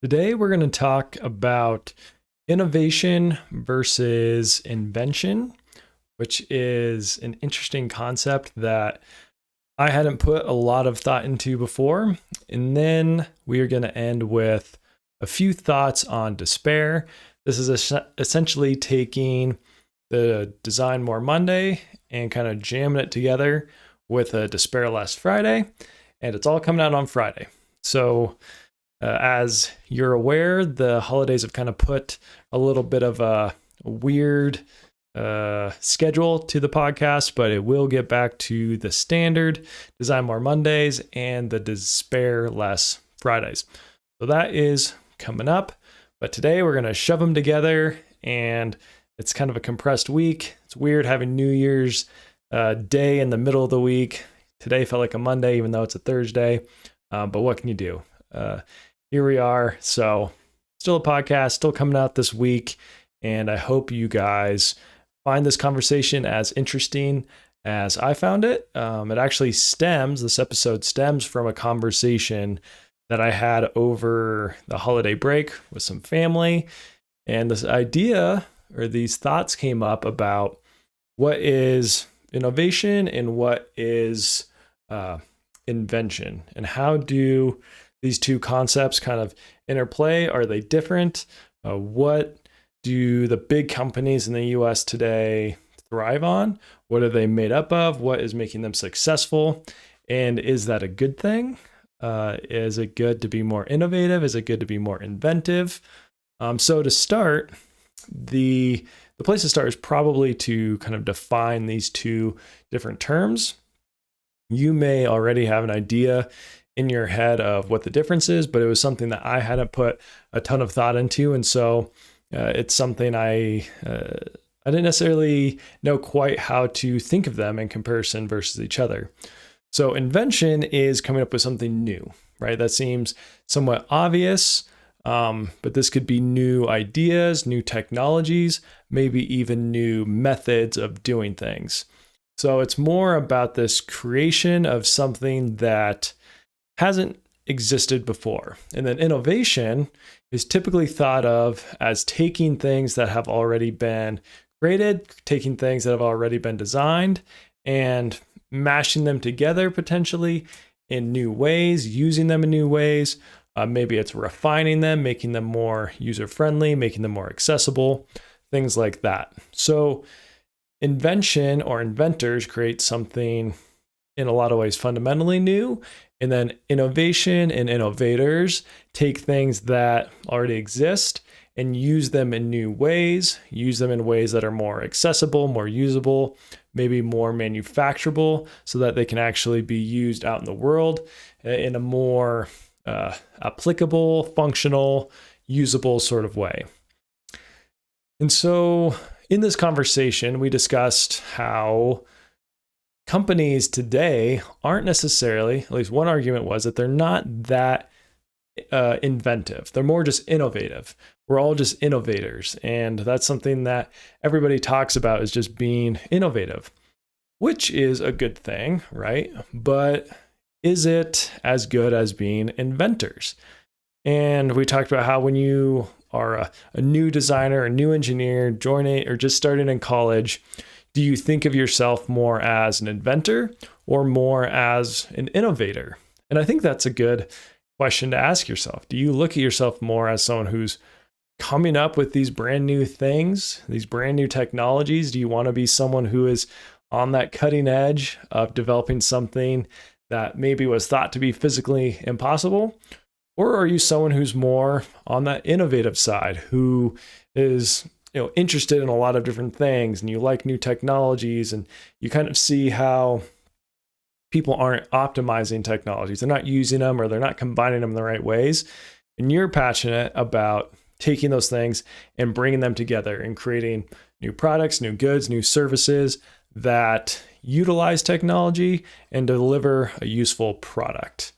Today, we're going to talk about innovation versus invention, which is an interesting concept that I hadn't put a lot of thought into before. And then we are going to end with a few thoughts on despair. This is essentially taking the Design More Monday and kind of jamming it together with a Despair Less Friday. And it's all coming out on Friday. So, as you're aware, the holidays have kind of put a little bit of a weird schedule to the podcast, but it will get back to the standard Design More Mondays and the Despair Less Fridays. So that is coming up, but today we're going to shove them together, and it's kind of a compressed week. It's weird having New Year's Day in the middle of the week. Today felt like a Monday, even though it's a Thursday, but what can you do? Here we are. So still a podcast, still coming out this week. And I hope you guys find this conversation as interesting as I found it. This episode stems from a conversation that I had over the holiday break with some family. And this idea or these thoughts came up about what is innovation and what is invention, and how do these two concepts kind of interplay? Are they different? What do the big companies in the US today thrive on? What are they made up of? What is making them successful? And is that a good thing? Is it good to be more innovative? Is it good to be more inventive? So to start, the place to start is probably to kind of define these two different terms. You may already have an idea in your head of what the difference is, but it was something that I hadn't put a ton of thought into. And so it's something I didn't necessarily know quite how to think of them in comparison versus each other. So invention is coming up with something new, right? That seems somewhat obvious, but this could be new ideas, new technologies, maybe even new methods of doing things. So it's more about this creation of something that hasn't existed before. And then innovation is typically thought of as taking things that have already been created, taking things that have already been designed, and mashing them together potentially in new ways, using them in new ways. Maybe it's refining them, making them more user-friendly, making them more accessible, things like that. So invention or inventors create something in a lot of ways fundamentally new. And then innovation and innovators take things that already exist and use them in new ways, use them in ways that are more accessible, more usable, maybe more manufacturable, so that they can actually be used out in the world in a more applicable, functional, usable sort of way. And so in this conversation, we discussed how companies today aren't necessarily, at least one argument was that they're not that inventive. They're more just innovative. We're all just innovators. And that's something that everybody talks about, is just being innovative, which is a good thing, right? But is it as good as being inventors? And we talked about how when you are a new designer, a new engineer, joining or just starting in college, do you think of yourself more as an inventor or more as an innovator? And I think that's a good question to ask yourself. Do you look at yourself more as someone who's coming up with these brand new things, these brand new technologies? Do you want to be someone who is on that cutting edge of developing something that maybe was thought to be physically impossible? Or are you someone who's more on that innovative side, who is interested in a lot of different things, and you like new technologies, and you kind of see how people aren't optimizing technologies. They're not using them, or they're not combining them in the right ways. And you're passionate about taking those things and bringing them together and creating new products, new goods, new services that utilize technology and deliver a useful product.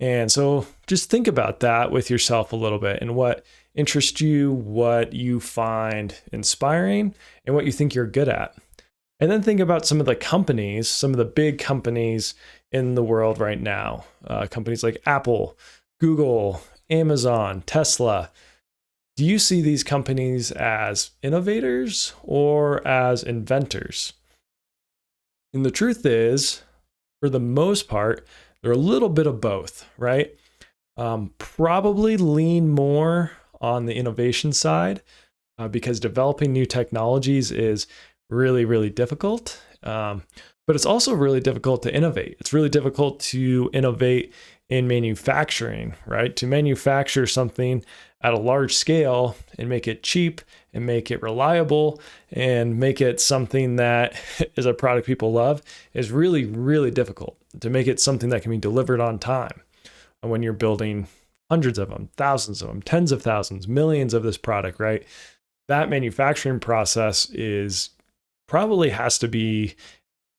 And so just think about that with yourself a little bit, and what interests you, what you find inspiring, and what you think you're good at. And then think about some of the companies, some of the big companies in the world right now, companies like Apple, Google, Amazon, Tesla. Do you see these companies as innovators or as inventors? And the truth is, for the most part, they're a little bit of both, right? Probably lean more on the innovation side because developing new technologies is really, really difficult. But it's also really difficult to innovate. It's really difficult to innovate in manufacturing, right? To manufacture something at a large scale and make it cheap and make it reliable and make it something that is a product people love is really, really difficult. To make it something that can be delivered on time. And when you're building hundreds of them, thousands of them, tens of thousands, millions of this product, right? That manufacturing process is probably has to be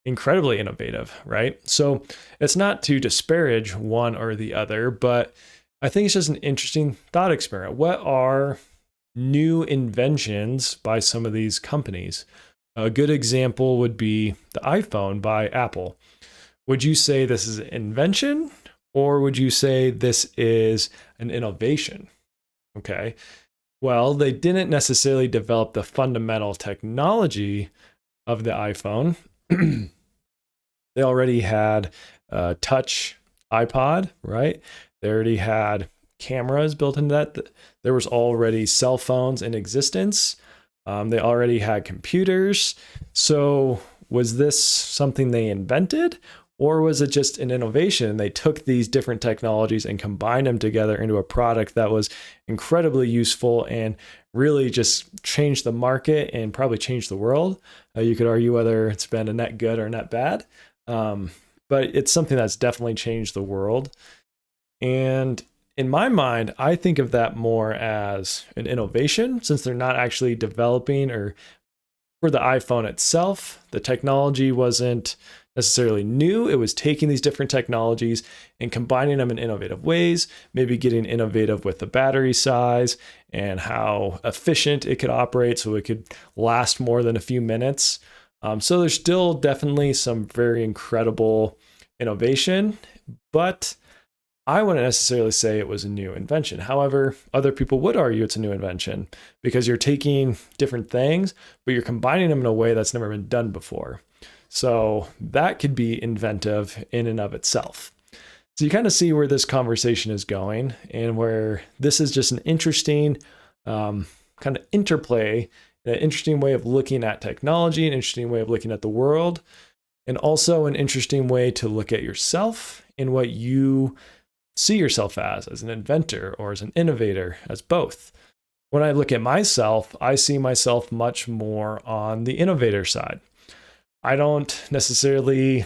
incredibly innovative, right? So it's not to disparage one or the other, but I think it's just an interesting thought experiment. What are new inventions by some of these companies? A good example would be the iPhone by Apple. Would you say this is an invention or would you say this is an innovation? Okay. Well, they didn't necessarily develop the fundamental technology of the iPhone. They already had a touch iPod, right? They already had cameras built into that. There was already cell phones in existence. They already had computers. So was this something they invented? Or was it just an innovation? They took these different technologies and combined them together into a product that was incredibly useful and really just changed the market and probably changed the world. You could argue whether it's been a net good or net bad, but it's something that's definitely changed the world. And in my mind, I think of that more as an innovation since they're not actually developing or for the iPhone itself, the technology wasn't necessarily new. It was taking these different technologies and combining them in innovative ways, maybe getting innovative with the battery size and how efficient it could operate so it could last more than a few minutes. So there's still definitely some very incredible innovation, but I wouldn't necessarily say it was a new invention. However, other people would argue it's a new invention because you're taking different things, but you're combining them in a way that's never been done before. So that could be inventive in and of itself. So you kind of see where this conversation is going and where this is just an interesting kind of interplay, an interesting way of looking at technology, an interesting way of looking at the world, and also an interesting way to look at yourself and what you see yourself as an inventor or as an innovator, as both. When I look at myself, I see myself much more on the innovator side. I don't necessarily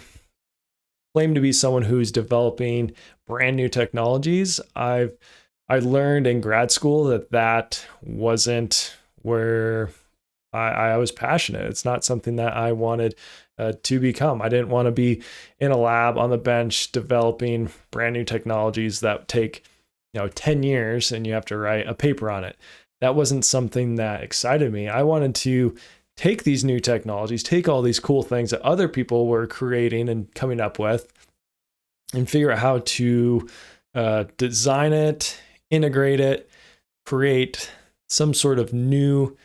claim to be someone who's developing brand new technologies. I learned in grad school that wasn't where I was passionate. It's not something that I wanted to become. I didn't want to be in a lab on the bench developing brand new technologies that take 10 years and you have to write a paper on it. That wasn't something that excited me. I wanted to take these new technologies, take all these cool things that other people were creating and coming up with, and figure out how to design it, integrate it, create some sort of new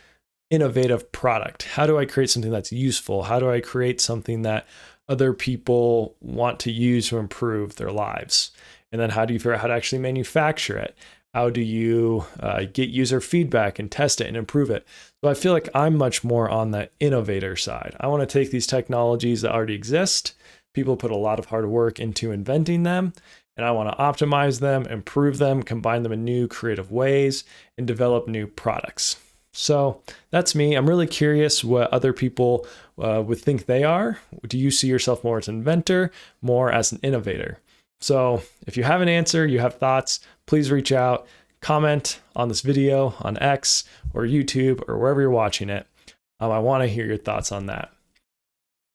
innovative product. How do I create something that's useful? How do I create something that other people want to use to improve their lives? And then how do you figure out how to actually manufacture it? How do you get user feedback and test it and improve it? So I feel like I'm much more on the innovator side. I want to take these technologies that already exist. People put a lot of hard work into inventing them, and I want to optimize them, improve them, combine them in new creative ways, and develop new products. So that's me. I'm really curious what other people would think they are. Do you see yourself more as an inventor, more as an innovator? So if you have an answer, you have thoughts, please reach out, comment on this video on X or YouTube or wherever you're watching it. I want to hear your thoughts on that.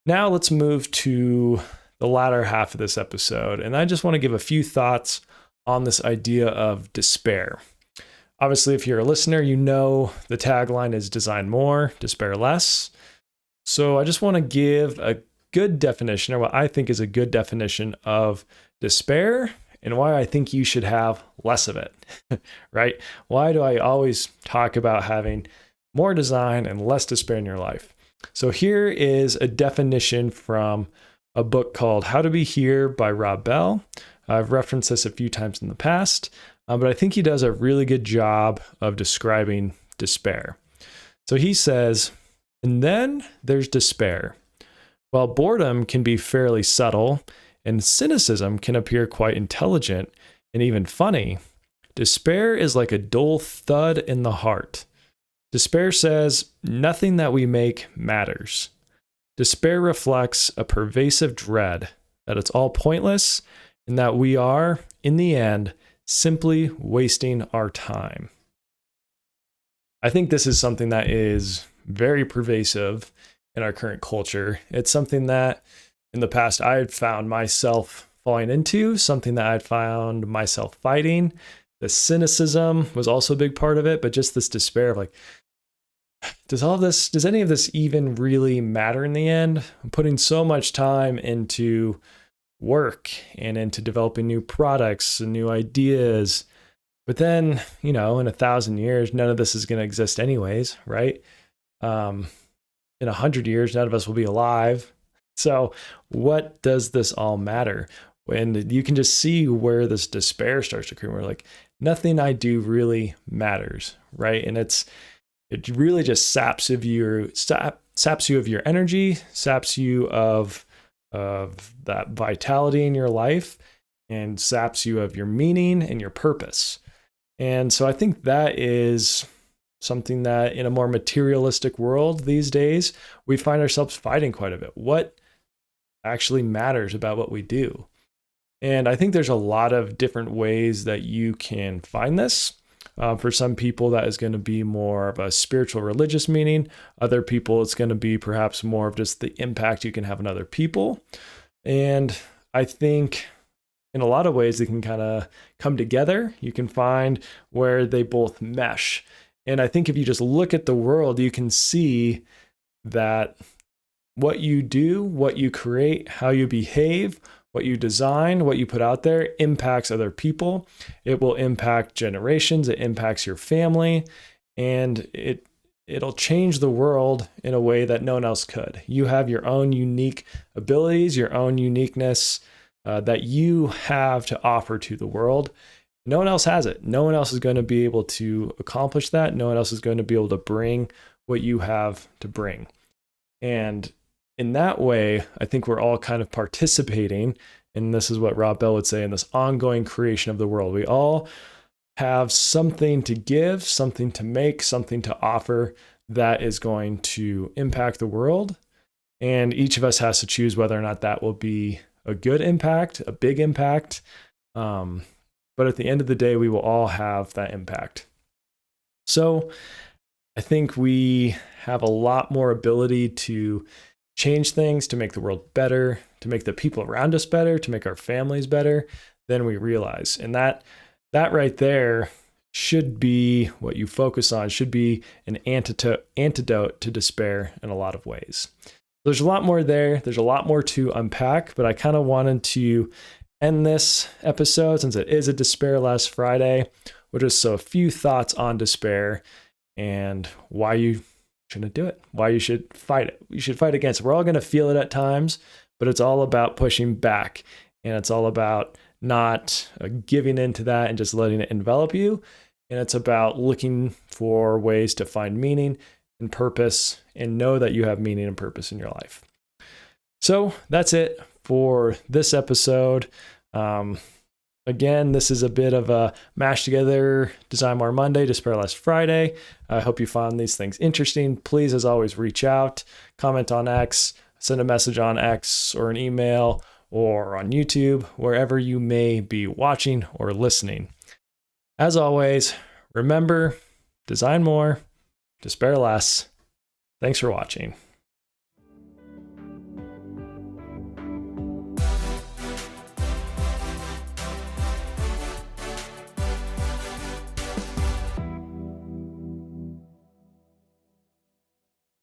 Now let's move to the latter half of this episode. And I just want to give a few thoughts on this idea of despair. Obviously, if you're a listener, you know the tagline is design more, despair less. So I just want to give a good definition, or what I think is a good definition of despair and why I think you should have less of it, right? Why do I always talk about having more design and less despair in your life? So here is a definition from a book called How to Be Here by Rob Bell. I've referenced this a few times in the past, but I think he does a really good job of describing despair. So he says, and then there's despair. While boredom can be fairly subtle and cynicism can appear quite intelligent and even funny, despair is like a dull thud in the heart. Despair says nothing that we make matters. Despair reflects a pervasive dread that it's all pointless and that we are, in the end, simply wasting our time. I think this is something that is very pervasive in our current culture. It's something that in the past I had found myself falling into, something that I'd found myself fighting. The cynicism was also a big part of it, but just this despair of like, does any of this even really matter in the end? I'm putting so much time into work and into developing new products and new ideas. But then, in 1,000 years, none of this is going to exist anyways, right? In 100 years, none of us will be alive. So what does this all matter? And you can just see where this despair starts to creep. We're like, nothing I do really matters, right? And it really just saps you of your energy, saps you of that vitality in your life, and saps you of your meaning and your purpose. And so I think that is something that in a more materialistic world these days, we find ourselves fighting quite a bit. What actually matters about what we do? And I think there's a lot of different ways that you can find this. For some people, that is going to be more of a spiritual, religious meaning. Other people, it's going to be perhaps more of just the impact you can have on other people. And I think in a lot of ways, they can kind of come together. You can find where they both mesh. And I think if you just look at the world, you can see that what you do, what you create, how you behave, what you design, what you put out there impacts other people. It will impact generations. It impacts your family, and it'll change the world in a way that no one else could. You have your own unique abilities, your own uniqueness that you have to offer to the world. No one else has it. No one else is going to be able to accomplish that. No one else is going to be able to bring what you have to bring. And in that way, I think we're all kind of participating, and this is what Rob Bell would say, in this ongoing creation of the world. We all have something to give, something to make, something to offer that is going to impact the world. And each of us has to choose whether or not that will be a good impact, a big impact. But at the end of the day, we will all have that impact. So I think we have a lot more ability to change things, to make the world better, to make the people around us better, to make our families better than we realize. And that right there should be what you focus on, should be an antidote to despair in a lot of ways. There's a lot more there. There's a lot more to unpack, but I kind of wanted to end this episode, since it is a Despair Last Friday, with just a few thoughts on despair and why you shouldn't do it, why you should fight it. You should fight against it. We're all going to feel it at times, but it's all about pushing back, and it's all about not giving into that and just letting it envelop you. And it's about looking for ways to find meaning and purpose and know that you have meaning and purpose in your life. So that's it for this episode. Again, this is a bit of a mash together Design More Monday, Despair Last Friday. I hope you found these things interesting. Please, as always, reach out, comment on X, send a message on X or an email or on YouTube, wherever you may be watching or listening. As always, remember, design more, despair less. Thanks for watching.